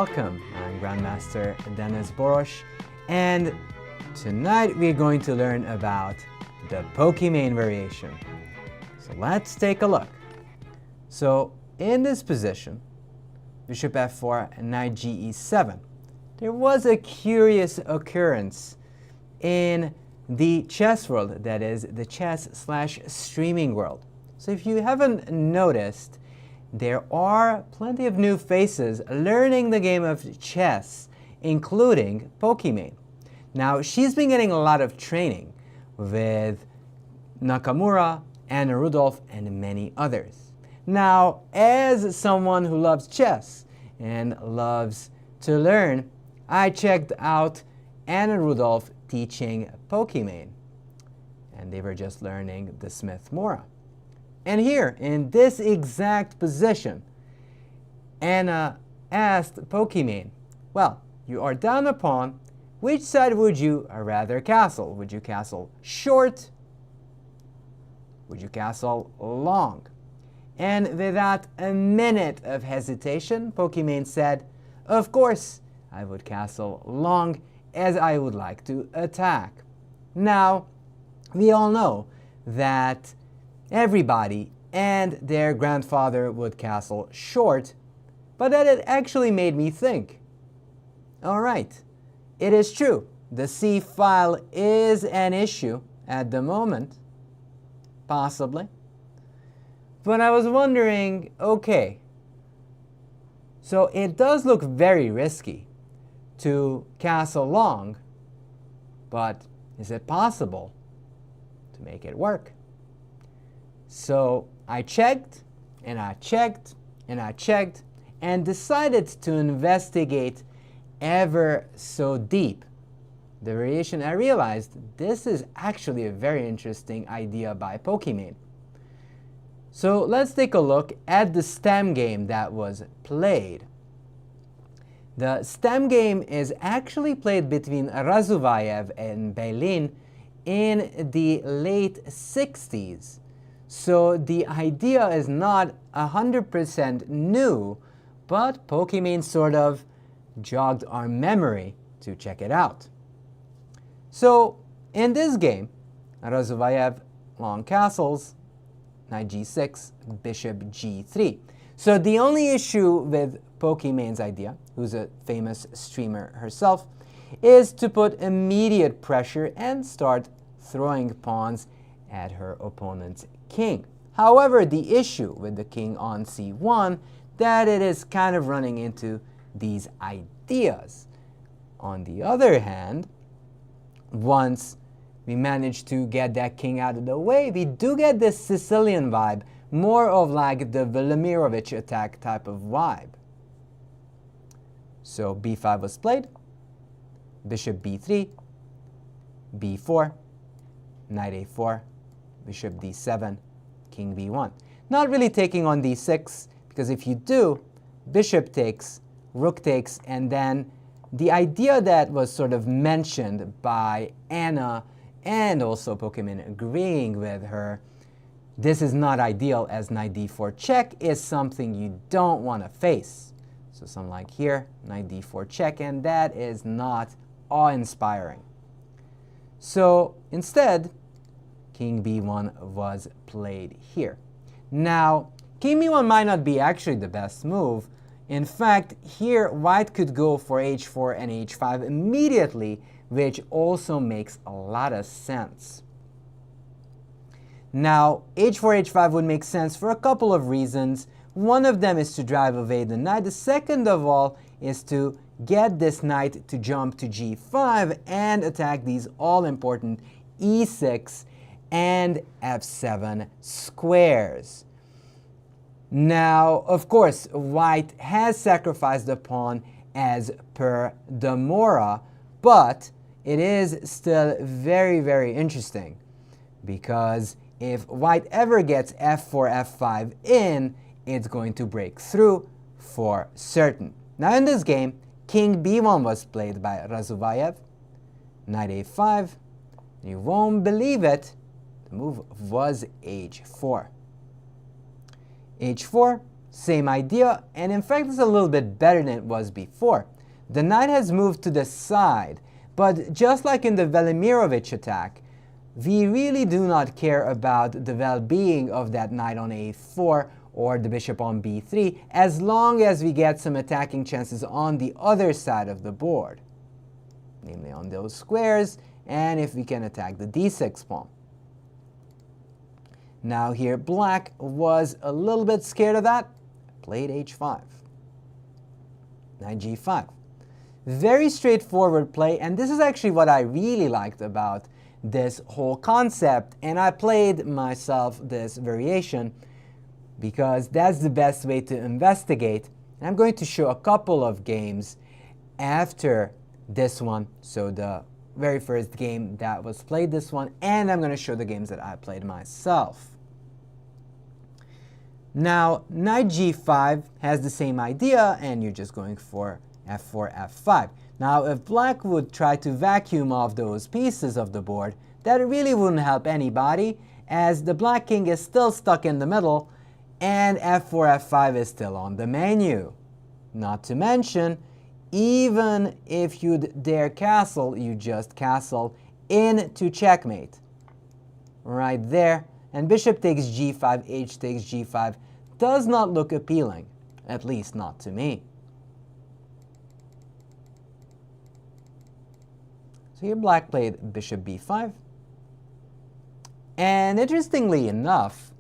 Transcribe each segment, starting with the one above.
welcome. I'm Grandmaster Denes Boros, and tonight we're going to learn about the Pokimane Variation. So let's take a look. So in this position, Bishop f4, Knight ge7, there was a curious occurrence in the chess world, that is, the chess/streaming world. So if you haven't noticed, there are plenty of new faces learning the game of chess, including Pokimane. Now, she's been getting a lot of training with Nakamura, Anna Rudolph, and many others. Now, as someone who loves chess and loves to learn, I checked out Anna Rudolph teaching Pokimane, and they were just learning the Smith-Morra. And here, in this exact position, Anna asked Pokimane, well, you are down a pawn. Which side would you rather castle? Would you castle short? Would you castle long? And without a minute of hesitation, Pokimane said, of course, I would castle long, as I would like to attack. Now, we all know that everybody and their grandfather would castle short, but that it actually made me think. All right, it is true, the C file is an issue at the moment, possibly. But I was wondering, okay, so it does look very risky to castle long, but is it possible to make it work? So I checked, and I checked, and I checked, and decided to investigate ever so deep the variation. I realized this is actually a very interesting idea by Pokimane. So let's take a look at the stem game that was played. The stem game is actually played between Razuvaev and Beilin in the late 60s. So the idea is not 100% new, but Pokimane sort of jogged our memory to check it out. So in this game, Razuvaev long castles, Knight g6, Bishop g3. So the only issue with Pokimane's idea, who's a famous streamer herself, is to put immediate pressure and start throwing pawns at her opponent's king. However, the issue with the king on c1, that it is kind of running into these ideas. On the other hand, once we manage to get that king out of the way, we do get this Sicilian vibe, more of like the Velimirovich attack type of vibe. So b5 was played, bishop b3, b4, knight a4, bishop d7, king b1. Not really taking on d6, because if you do, bishop takes, rook takes, and then the idea that was sort of mentioned by Anna and also Pokimane agreeing with her, this is not ideal as knight d4 check is something you don't want to face. So something like here, knight d4 check, and that is not awe-inspiring. So instead, king b1 was played here. Now, king b1 might not be actually the best move. In fact, here white could go for h4 and h5 immediately, which also makes a lot of sense. Now, h4, h5 would make sense for a couple of reasons. One of them is to drive away the knight. The second of all is to get this knight to jump to g5 and attack these all-important e6 and f7 squares. Now, of course, white has sacrificed the pawn as per the Morra, but it is still very, very interesting, because if white ever gets f4, f5 in, it's going to break through for certain. Now in this game, king b1 was played by Razuvaev, knight a5. You won't believe it, the move was h4. h4, same idea, and in fact it's a little bit better than it was before. The knight has moved to the side, but just like in the Velimirovich attack, we really do not care about the well-being of that knight on a4 or the bishop on b3, as long as we get some attacking chances on the other side of the board, namely on those squares, and if we can attack the d6 pawn. Now here black was a little bit scared of that, played h5, knight g5. Very straightforward play, and this is actually what I really liked about this whole concept, and I played myself this variation because that's the best way to investigate. And I'm going to show a couple of games after this one, so the very first game that was played, this one, and I'm going to show the games that I played myself. Now, knight g5 has the same idea, and you're just going for f4, f5. Now, if black would try to vacuum off those pieces of the board, that really wouldn't help anybody, as the black king is still stuck in the middle, and f4, f5 is still on the menu. Not to mention, even if you'd dare castle, you just castle into checkmate. Right there. And bishop takes g5, h takes g5 does not look appealing, at least not to me. So here black played bishop b5. And interestingly enough,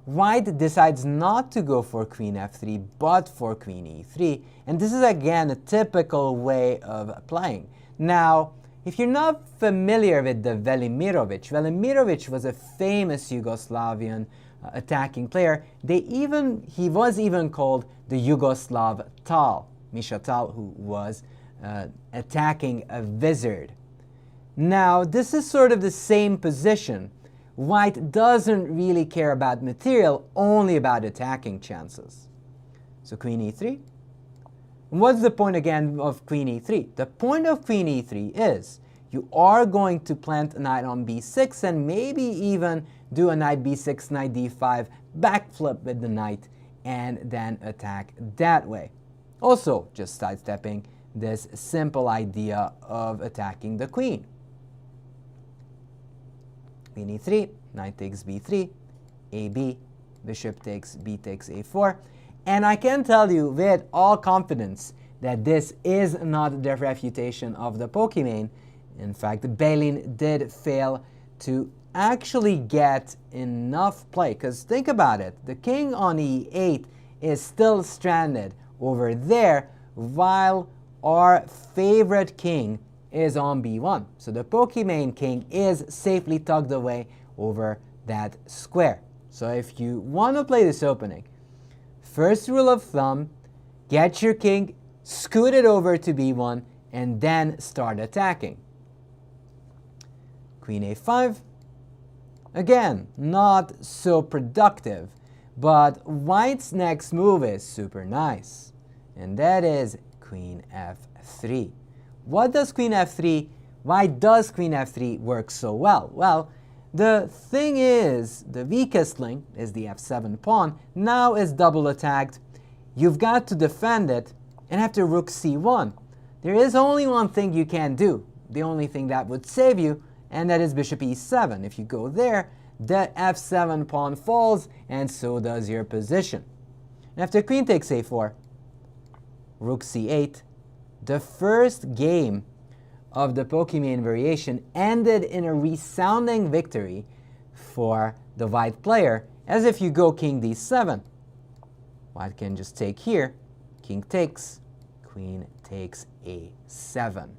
white decides not to go for queen f3, but for queen e3. And this is again a typical way of playing. Now, if you're not familiar with the Velimirovich, Velimirovich was a famous Yugoslavian attacking player. He was even called the Yugoslav Tal, Misha Tal, who was attacking a wizard. Now, this is sort of the same position. White doesn't really care about material, only about attacking chances. So queen e3. What's the point again of queen e3? The point of queen e3 is you are going to plant a knight on b6 and maybe even do a knight b6, knight d5, backflip with the knight, and then attack that way. Also, just sidestepping this simple idea of attacking the queen. Queen e3, knight takes b3, ab, bishop takes b takes a4. And I can tell you with all confidence that this is not the refutation of the Pokimane. In fact, Beilin did fail to actually get enough play. Because think about it, the king on e8 is still stranded over there, while our favorite king is on b1. So the Pokimane king is safely tucked away over that square. So if you want to play this opening, first rule of thumb, get your king, scoot it over to b1, and then start attacking. Queen a5. Again, not so productive, but white's next move is super nice, and that is queen f3. What does queen f3, why does queen f3 work so well? Well, the thing is, the weakest link is the f7 pawn, now is double attacked. You've got to defend it, and after rook c1, there is only one thing you can do, the only thing that would save you, and that is bishop e7. If you go there, the f7 pawn falls, and so does your position. And after queen takes a4, rook c8, the first game of the Pokimane variation ended in a resounding victory for the white player, as if you go king d7. White can just take here, king takes, queen takes a7.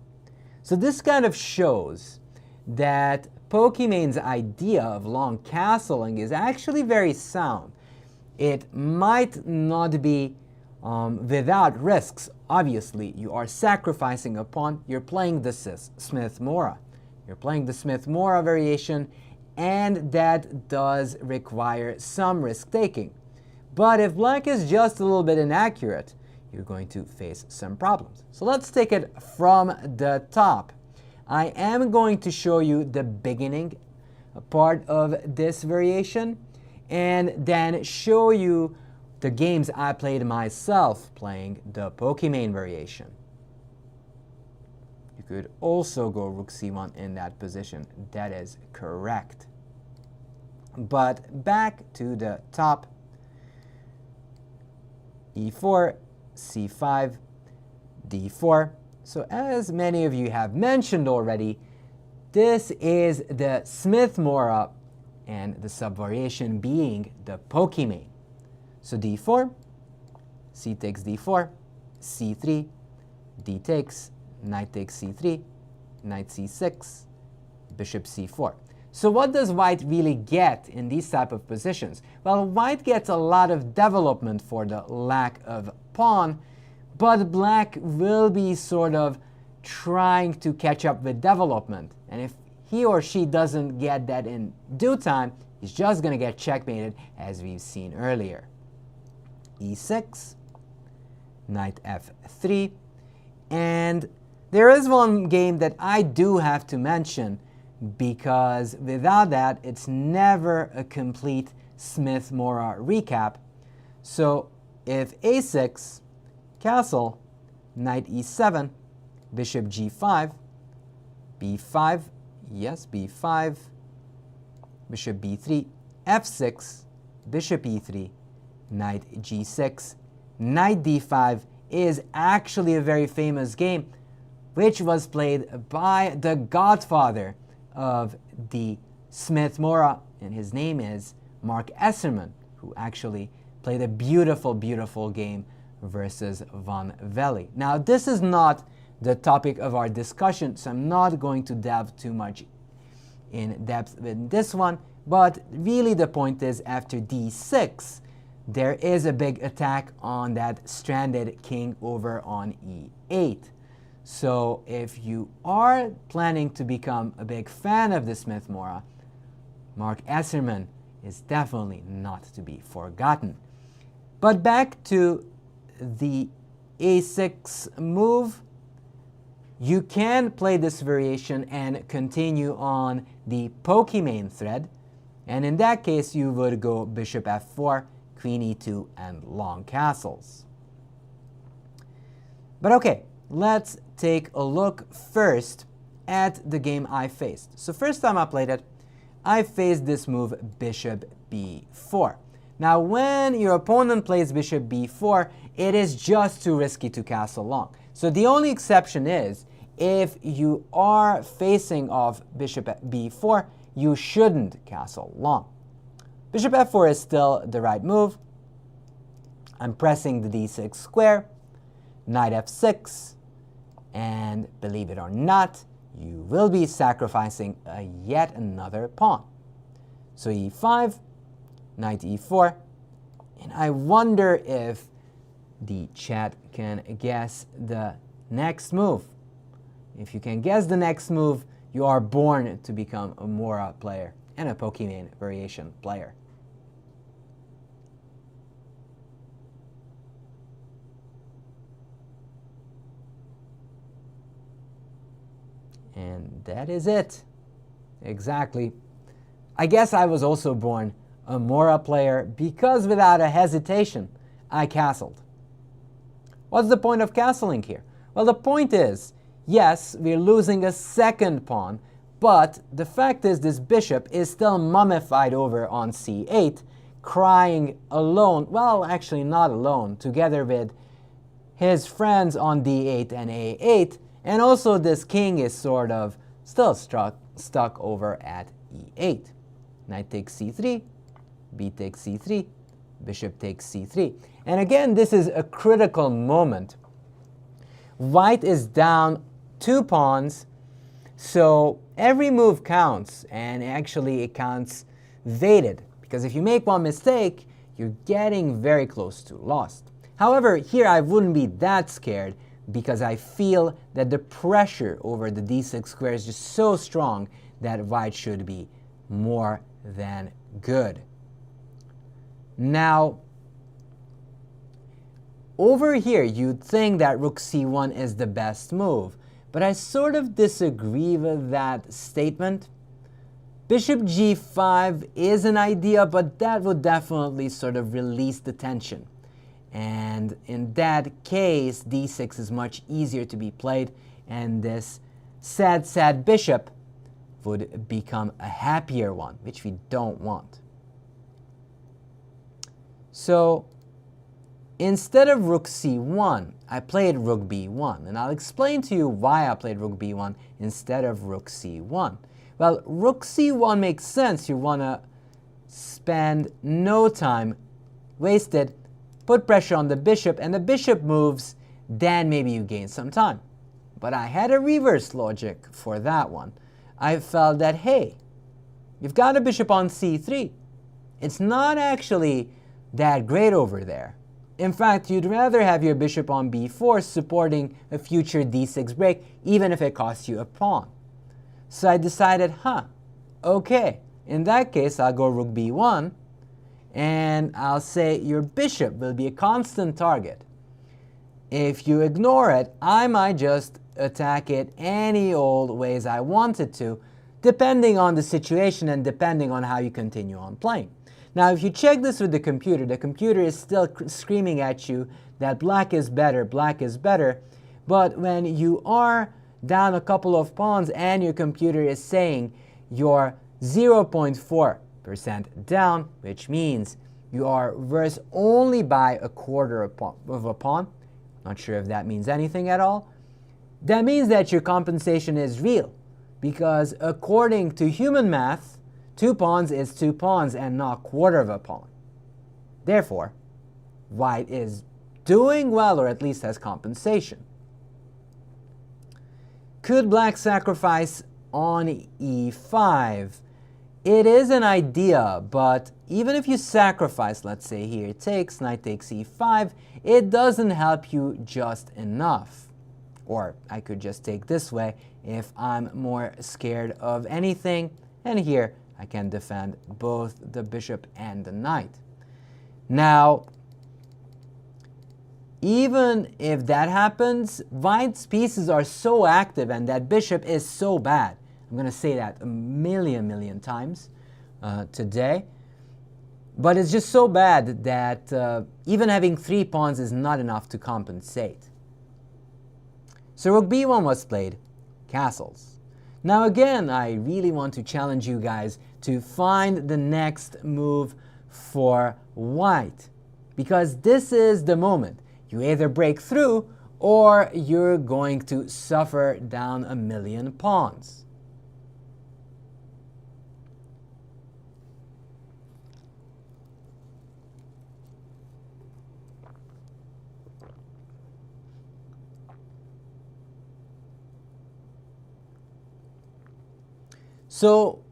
So this kind of shows that Pokimane's idea of long castling is actually very sound. It might not be without risks. Obviously, you are sacrificing a pawn. You're playing the Smith-Morra. You're playing the Smith-Morra variation, and that does require some risk-taking. But if black is just a little bit inaccurate, you're going to face some problems. So let's take it from the top. I am going to show you the beginning part of this variation, and then show you the games I played myself playing the Pokimane variation. You could also go rook c1 in that position. That is correct. But back to the top. e4, c5, d4. So as many of you have mentioned already, this is the Smith-Morra and the sub-variation being the Pokimane. So d4, c takes d4, c3, d takes, knight takes c3, knight c6, bishop c4. So what does white really get in these type of positions? Well, white gets a lot of development for the lack of pawn, but black will be sort of trying to catch up with development. And if he or she doesn't get that in due time, he's just going to get checkmated, as we've seen earlier. e6, knight f3, and there is one game that I do have to mention, because without that, it's never a complete Smith-Morra recap. So if a6, castle, knight e7, bishop g5, b5, yes, b5, bishop b3, f6, bishop e3, knight g6, knight d5 is actually a very famous game, which was played by the godfather of the Smith-Morra, and his name is Mark Esserman, who actually played a beautiful, beautiful game versus Van Velde. Now, this is not the topic of our discussion, so I'm not going to delve too much in depth with this one, but really the point is, after d6, there is a big attack on that stranded king over on e8. So if you are planning to become a big fan of the Smith-Morra, Mark Esserman is definitely not to be forgotten. But back to the a6 move, you can play this variation and continue on the Pokimane thread. And in that case, you would go bishop f4, queen e2, and long castles. But okay, let's take a look first at the game I faced. So first time I played it, I faced this move bishop b4. Now when your opponent plays bishop b4, it is just too risky to castle long. So the only exception is, if you are facing off bishop b4, you shouldn't castle long. Bishop f4 is still the right move. I'm pressing the d6 square, knight f6, and believe it or not, you will be sacrificing yet another pawn. So e5, knight e4, and I wonder if the chat can guess the next move. If you can guess the next move, you are born to become a Morra player and a Pokimane variation player. And that is it. Exactly. I guess I was also born a Morra player because without a hesitation, I castled. What's the point of castling here? Well, the point is, yes, we're losing a second pawn, but the fact is this bishop is still mummified over on c8, crying alone, well, actually not alone, together with his friends on d8 and a8, and also this king is sort of still stuck over at e8. Knight takes c3, b takes c3, bishop takes c3. And again, this is a critical moment. White is down 2 pawns, so every move counts, and actually it counts weighted, because if you make one mistake, you're getting very close to lost. However, here I wouldn't be that scared, because I feel that the pressure over the d6 square is just so strong that white should be more than good. Now, over here, you'd think that rook c1 is the best move, but I sort of disagree with that statement. Bishop g5 is an idea, but that would definitely sort of release the tension. and in that case d6 is much easier to be played, and this sad bishop would become a happier one, which we don't want. So instead of rook c1, I played rook b1, and I'll explain to you why I played rook b1 instead of rook c1. Well, rook c1 makes sense. You want to spend no time wasted, put pressure on the bishop, and the bishop moves, then maybe you gain some time. But I had a reverse logic for that one. I felt that, hey, you've got a bishop on c3. It's not actually that great over there. In fact, you'd rather have your bishop on b4 supporting a future d6 break, even if it costs you a pawn. So I decided, okay, in that case, I'll go rook b1, and I'll say your bishop will be a constant target. If you ignore it, I might just attack it any old ways I wanted to, depending on the situation and depending on how you continue on playing. Now, if you check this with the computer is still screaming at you that black is better, but when you are down a couple of pawns and your computer is saying you're 0.4% down, which means you are worse only by a quarter of a pawn, not sure if that means anything at all, that means that your compensation is real, because according to human math, 2 pawns is 2 pawns and not quarter of a pawn. Therefore, white is doing well, or at least has compensation. Could black sacrifice on e5? It is an idea, but even if you sacrifice, let's say here it takes, knight takes e5, it doesn't help you just enough. Or I could just take this way if I'm more scared of anything, and here I can defend both the bishop and the knight. Now, even if that happens, white's pieces are so active and that bishop is so bad. I'm going to say that a million times today. But it's just so bad that even having 3 pawns is not enough to compensate. So rook b1 was played, castles. Now again, I really want to challenge you guys to find the next move for white, because this is the moment. You either break through or you're going to suffer down a million pawns. So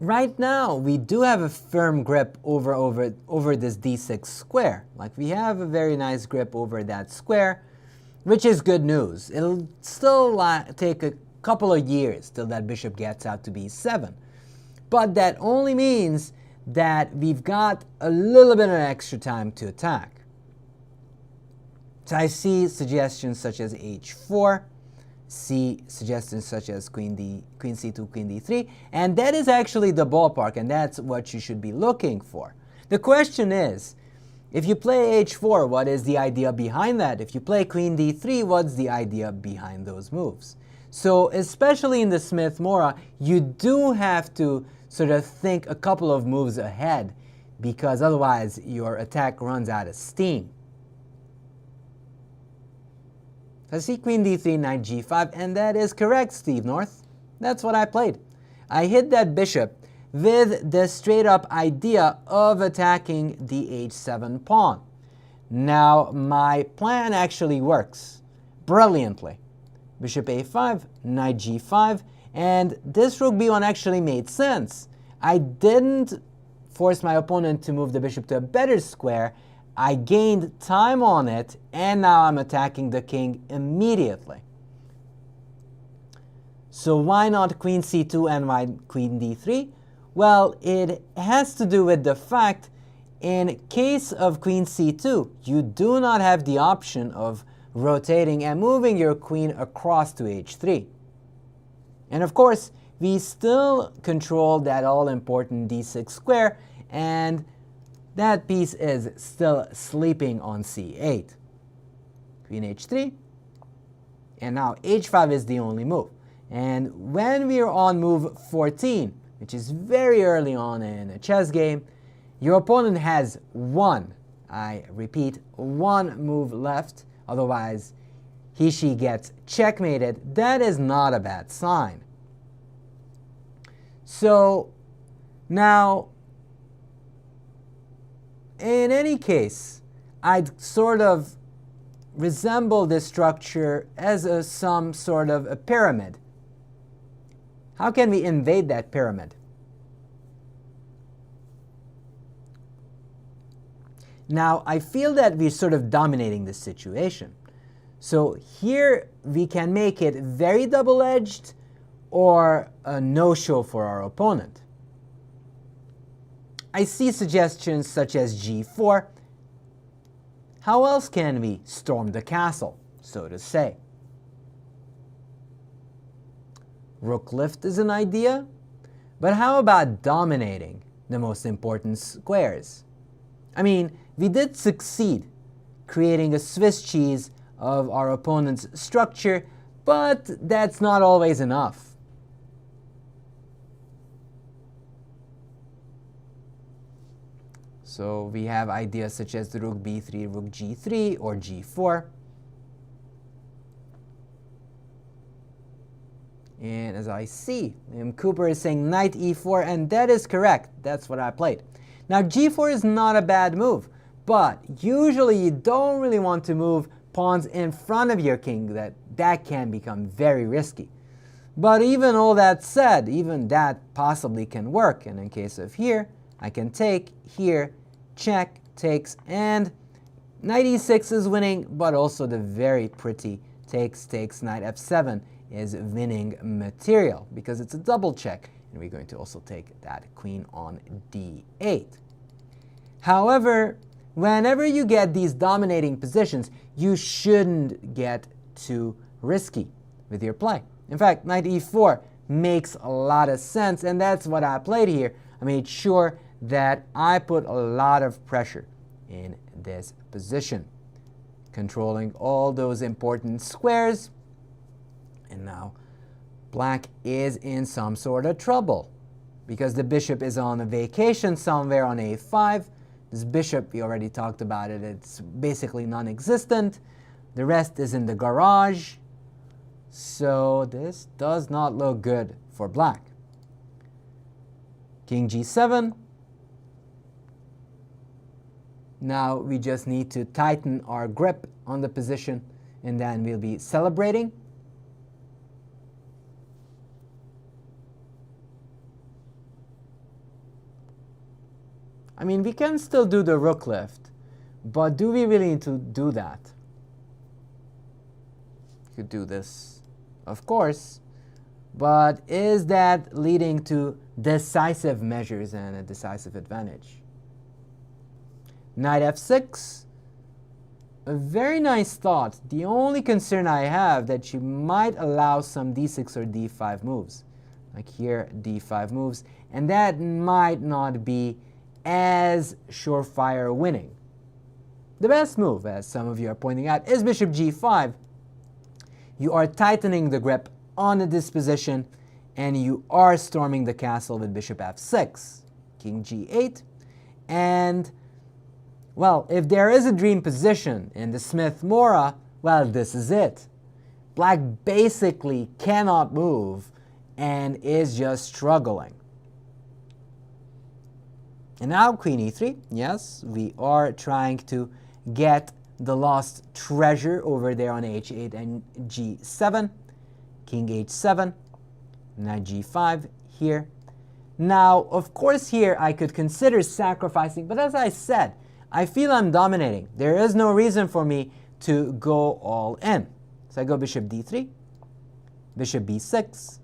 right now we do have a firm grip over this d6 square. Like, we have a very nice grip over that square, which is good news. It'll still take a couple of years till that bishop gets out to b7. But that only means that we've got a little bit of extra time to attack. So I see suggestions such as h4, see suggestions such as queen c2, queen d3, and that is actually the ballpark, and that's what you should be looking for. The question is, if you play h4, what is the idea behind that? If you play queen d3, what's the idea behind those moves? So especially in the Smith-Morra, you do have to sort of think a couple of moves ahead, because otherwise your attack runs out of steam. I see queen d3, knight g5, and that is correct, Steve North. That's what I played. I hit that bishop with the straight up idea of attacking the h7 pawn. Now, my plan actually works brilliantly. Bishop a5, knight g5, and this rook b1 actually made sense. I didn't force my opponent to move the bishop to a better square. I gained time on it, and now I'm attacking the king immediately. So why not queen c2 and why queen d3? Well, it has to do with the fact, in case of queen c2, you do not have the option of rotating and moving your queen across to h3. And of course, we still control that all-important d6 square, and that piece is still sleeping on c8. Queen h3, and now h5 is the only move. And when we are on move 14, which is very early on in a chess game, your opponent has one, I repeat, one move left, otherwise she gets checkmated. That is not a bad sign. So now, in any case, I'd sort of resemble this structure as some sort of a pyramid. How can we invade that pyramid? Now, I feel that we're sort of dominating this situation. So here we can make it very double-edged or a no-show for our opponent. I see suggestions such as g4. How else can we storm the castle, so to say? Rook lift is an idea, but how about dominating the most important squares? I mean, we did succeed creating a Swiss cheese of our opponent's structure, but that's not always enough. So we have ideas such as the rook b3, rook g3, or g4. And as I see, Cooper is saying knight e4, and that is correct. That's what I played. Now g4 is not a bad move, but usually you don't really want to move pawns in front of your king. That can become very risky. But even all that said, even that possibly can work. And in case of here, I can take here, check, takes, and knight e6 is winning, but also the very pretty takes, knight f7 is winning material because it's a double check, and we're going to also take that queen on d8. However, whenever you get these dominating positions, you shouldn't get too risky with your play. In fact, knight e4 makes a lot of sense, and that's what I played here. I made sure that I put a lot of pressure in this position, controlling all those important squares. And now black is in some sort of trouble because the bishop is on a vacation somewhere on a5. This bishop, we already talked about it, it's basically non-existent. The rest is in the garage. So this does not look good for black. King g7. Now we just need to tighten our grip on the position, and then we'll be celebrating. I mean, we can still do the rook lift, but do we really need to do that? You could do this, of course, but is that leading to decisive measures and a decisive advantage? Knight f6, a very nice thought. The only concern I have that you might allow some d6 or d5 moves, like here d5 moves, and that might not be as surefire winning. The best move, as some of you are pointing out, is bishop g5. You are tightening the grip on the disposition, and you are storming the castle with bishop f6, king g8, and, well, if there is a dream position in the Smith-Morra, well, this is it. Black basically cannot move and is just struggling. And now queen e3. Yes, we are trying to get the lost treasure over there on h8 and g7. King h7, knight g5 here. Now, of course, here I could consider sacrificing, but as I said, I feel I'm dominating. There is no reason for me to go all in. So I go bishop d3, bishop b6,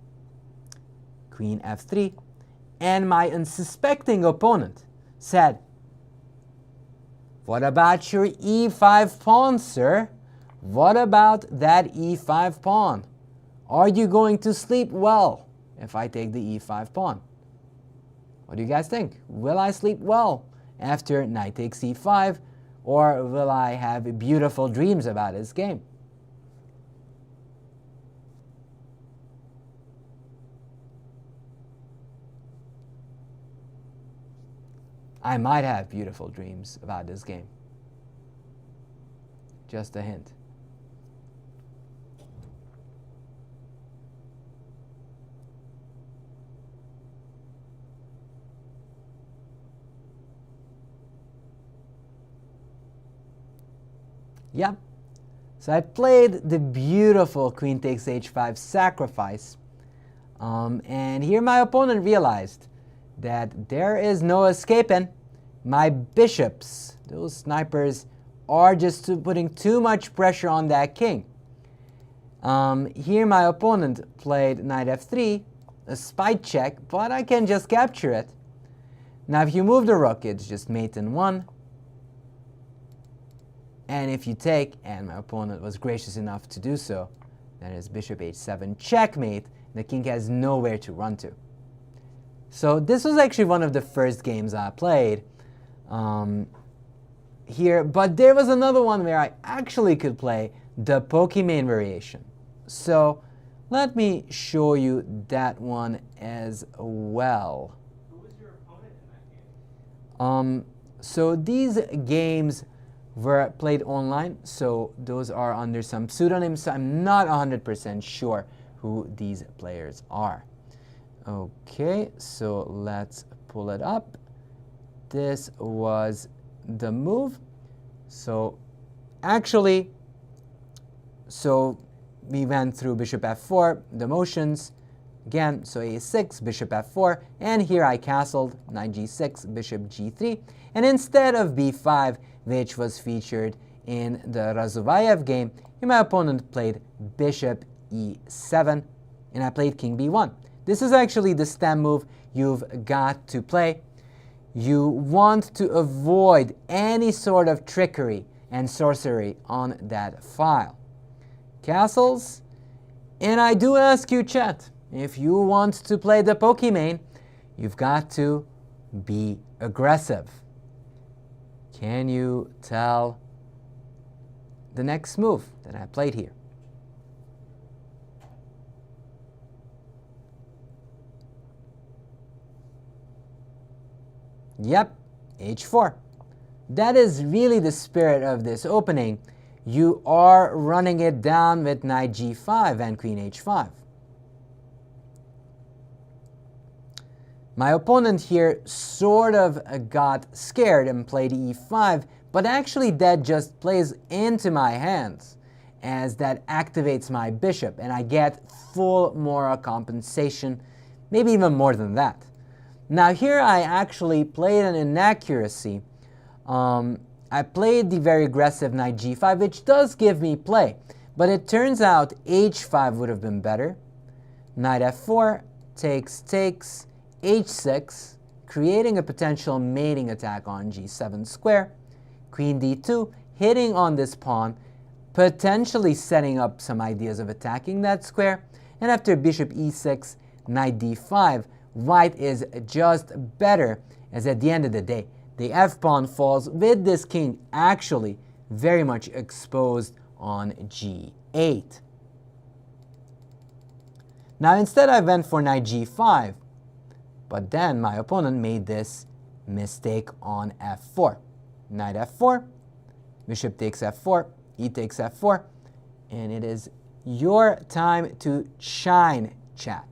queen f3, and my unsuspecting opponent said, "What about your e5 pawn, sir? What about that e5 pawn? Are you going to sleep well if I take the e5 pawn?" What do you guys think? Will I sleep well after knight takes e5, or will I have beautiful dreams about this game? I might have beautiful dreams about this game. Just a hint. Yep. So I played the beautiful queen takes h5 sacrifice. And here my opponent realized that there is no escaping. My bishops, those snipers, are just putting too much pressure on that king. Here my opponent played knight f3, a spy check, but I can just capture it. Now if you move the rook, it's just mate in 1. And if you take, and my opponent was gracious enough to do so, then it's bishop h7 checkmate. The king has nowhere to run to. So this was actually one of the first games I played here, but there was another one where I actually could play the Pokimane Variation. So let me show you that one as well. Who was your opponent in that game? So these games were played online, so those are under some pseudonyms, so I'm not 100% sure who these players are. Okay, so let's pull it up. This was the move. So actually, we went through bishop f4, the motions, again, so a6, bishop f4, and here I castled, knight g6, bishop g3, and instead of b5, which was featured in the Razuvaev game, here my opponent played bishop e7, and I played king b1. This is actually the stem move you've got to play. You want to avoid any sort of trickery and sorcery on that file. Castles, and I do ask you, chat, if you want to play the Pokimane, you've got to be aggressive. Can you tell the next move that I played here? Yep, h4. That is really the spirit of this opening. You are running it down with knight g5 and queen h5. My opponent here sort of got scared and played e5, but actually that just plays into my hands, as that activates my bishop, and I get full Morra compensation, maybe even more than that. Now here I actually played an inaccuracy. I played the very aggressive knight g5, which does give me play, but it turns out h5 would have been better. Knight f4, takes, h6, creating a potential mating attack on g7 square. Queen d2, hitting on this pawn, potentially setting up some ideas of attacking that square. And after bishop e6, knight d5, white is just better, as at the end of the day, the f-pawn falls with this king actually very much exposed on g8. Now instead I went for knight g5, but then my opponent made this mistake on f4. Knight f4, bishop takes f4, e takes f4, and it is your time to shine, chat.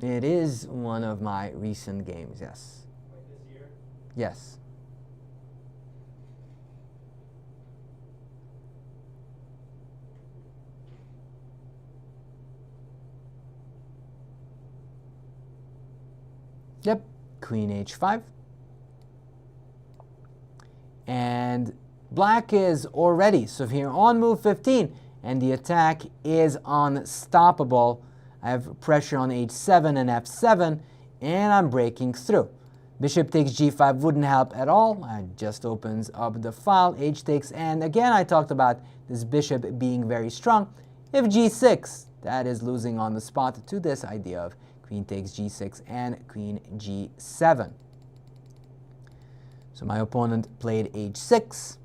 It is one of my recent games, yes. Like this year? Yes. Yep, queen h5. And black is already, so here on move 15, and the attack is unstoppable. I have pressure on h7 and f7, and I'm breaking through. Bishop takes g5 wouldn't help at all. It just opens up the file, h takes, and again I talked about this bishop being very strong. If g6, that is losing on the spot to this idea of queen takes g6 and queen g7. So my opponent played h6,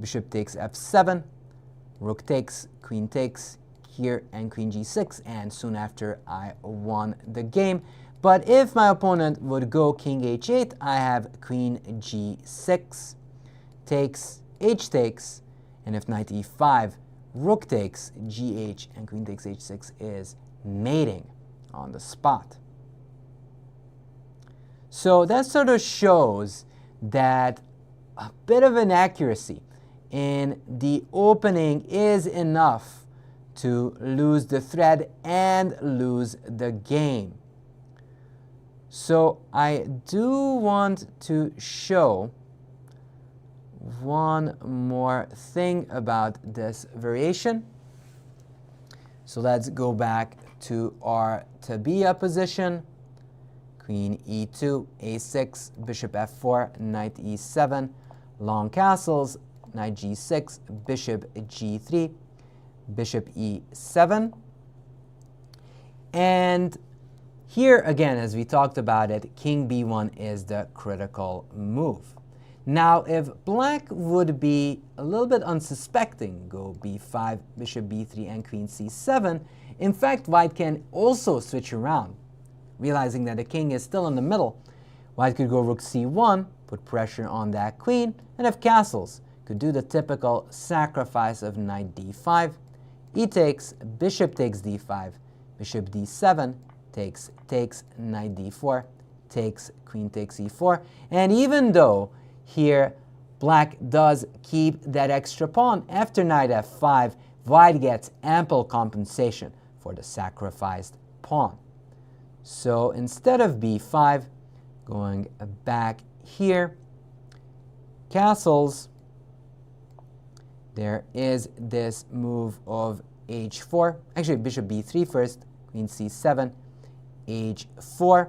bishop takes f7, rook takes, queen takes here, and queen g6, and soon after I won the game. But if my opponent would go king h8, I have queen g6, takes, h takes, and if knight e5, rook takes, gh, and queen takes h6 is mating on the spot. So that sort of shows that a bit of inaccuracy in the opening is enough to lose the thread and lose the game. So I do want to show one more thing about this variation. So let's go back to our tabia position. Queen e2, a6, bishop f4, knight e7, long castles, knight g6, bishop g3, bishop e7. And here again, as we talked about it, king b1 is the critical move. Now, if black would be a little bit unsuspecting, go b5, bishop b3, and queen c7, in fact, white can also switch around. Realizing that the king is still in the middle, white could go rook c1, put pressure on that queen, and if castles, could do the typical sacrifice of knight d5, e takes, bishop takes d5, bishop d7, takes, knight d4, takes, queen takes e4, and even though here black does keep that extra pawn after knight f5, white gets ample compensation for the sacrificed pawn. So instead of b5, going back here, castles, there is this move of h4, actually bishop b3 first, queen c7, h4.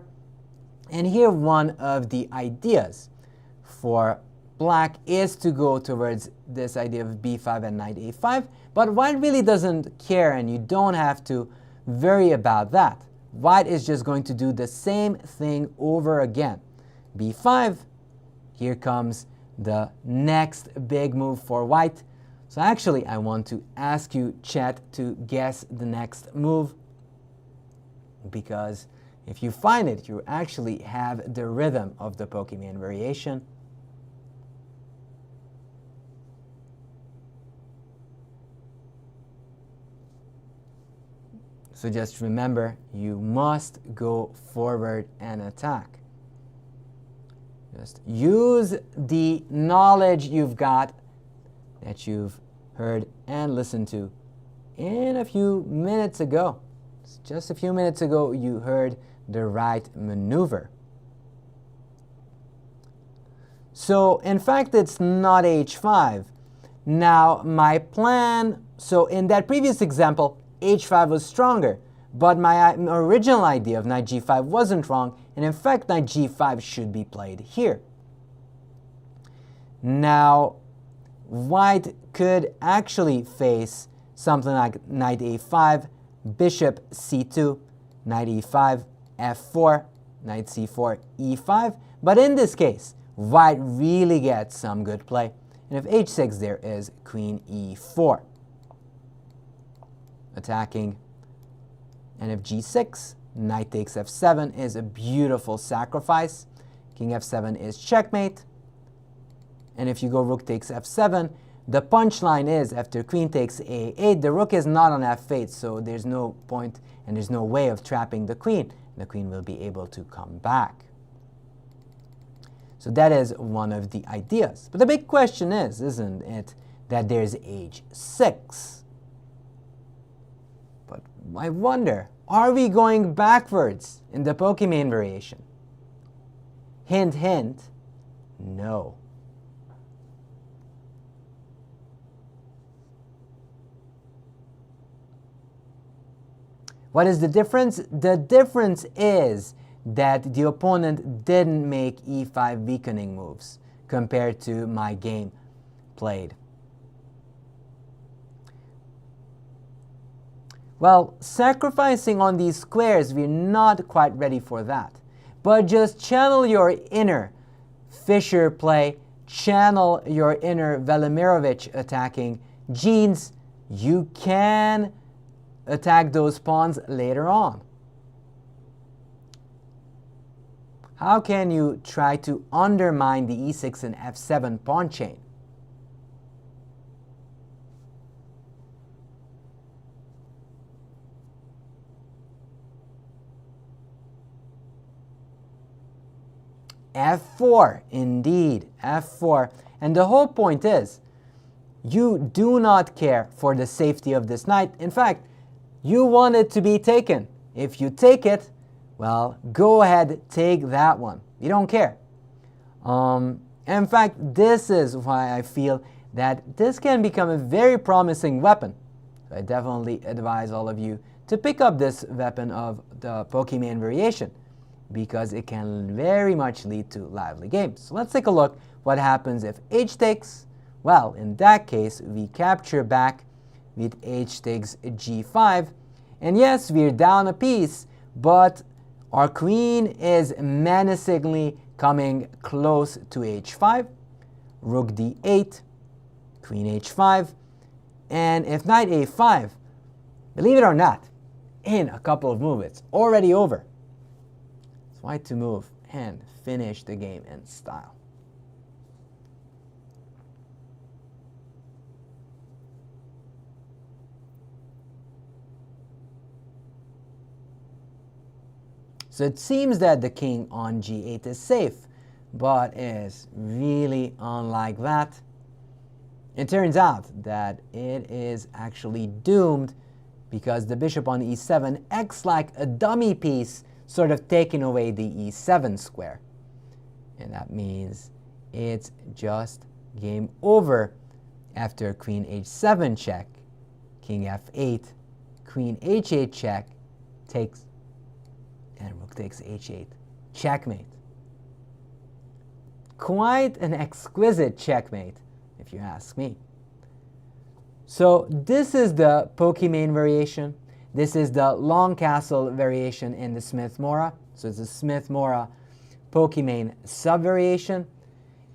And here one of the ideas for black is to go towards this idea of b5 and knight a5, but white really doesn't care, and you don't have to worry about that. White is just going to do the same thing over again. b5, here comes the next big move for white. So actually, I want to ask you, chat, to guess the next move, because if you find it, you actually have the rhythm of the Pokimane variation. So just remember, you must go forward and attack. Just use the knowledge you've got, that you've heard and listened to in a few minutes ago. Just a few minutes ago, you heard the right maneuver. So in fact, it's not h5. Now my plan, so in that previous example, h5 was stronger, but my original idea of knight g5 wasn't wrong, and in fact knight g5 should be played here. Now white could actually face something like knight a5, bishop c2, knight e5, f4, knight c4, e5, but in this case white really gets some good play, and if h6 there is queen e4. Attacking, and if g6, knight takes f7 is a beautiful sacrifice. King f7 is checkmate, and if you go rook takes f7, the punchline is after queen takes a8, the rook is not on f8, so there's no point and there's no way of trapping the queen. The queen will be able to come back. So that is one of the ideas. But the big question is, isn't it, that there's h6? But I wonder, are we going backwards in the Pokimane variation? Hint, hint, no. What is the difference? The difference is that the opponent didn't make e5 weakening moves compared to my game played. Well, sacrificing on these squares, we're not quite ready for that. But just channel your inner Fischer play, channel your inner Velimirovich attacking genes. You can attack those pawns later on. How can you try to undermine the e6 and f7 pawn chain? F4, indeed, F4. And the whole point is, you do not care for the safety of this knight. In fact, you want it to be taken. If you take it, well, go ahead, take that one. You don't care. In fact, this is why I feel that this can become a very promising weapon. I definitely advise all of you to pick up this weapon of the Pokimane Variation, because it can very much lead to lively games. So let's take a look what happens if h takes. Well, in that case, we capture back with h takes g5. And yes, we're down a piece, but our queen is menacingly coming close to h5. Rook d8, queen h5, and if knight a5, believe it or not, in a couple of moves, it's already over. It's white to move and finish the game in style. So it seems that the king on g8 is safe, but is really unlike that. It turns out that it is actually doomed, because the bishop on e7 acts like a dummy piece, sort of taking away the e7 square. And that means it's just game over after queen h7 check, king f8, queen h8 check, takes, and rook takes h8, checkmate. Quite an exquisite checkmate, if you ask me. So this is the Pokimane variation. This is the long castle variation in the Smith-Morra. So it's a Smith-Morra Pokimane sub-variation.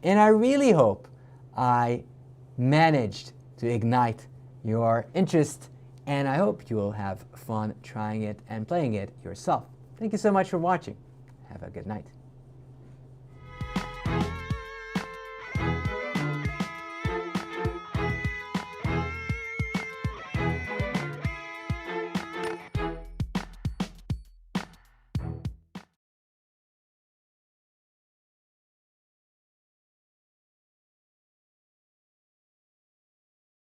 And I really hope I managed to ignite your interest, and I hope you will have fun trying it and playing it yourself. Thank you so much for watching. Have a good night.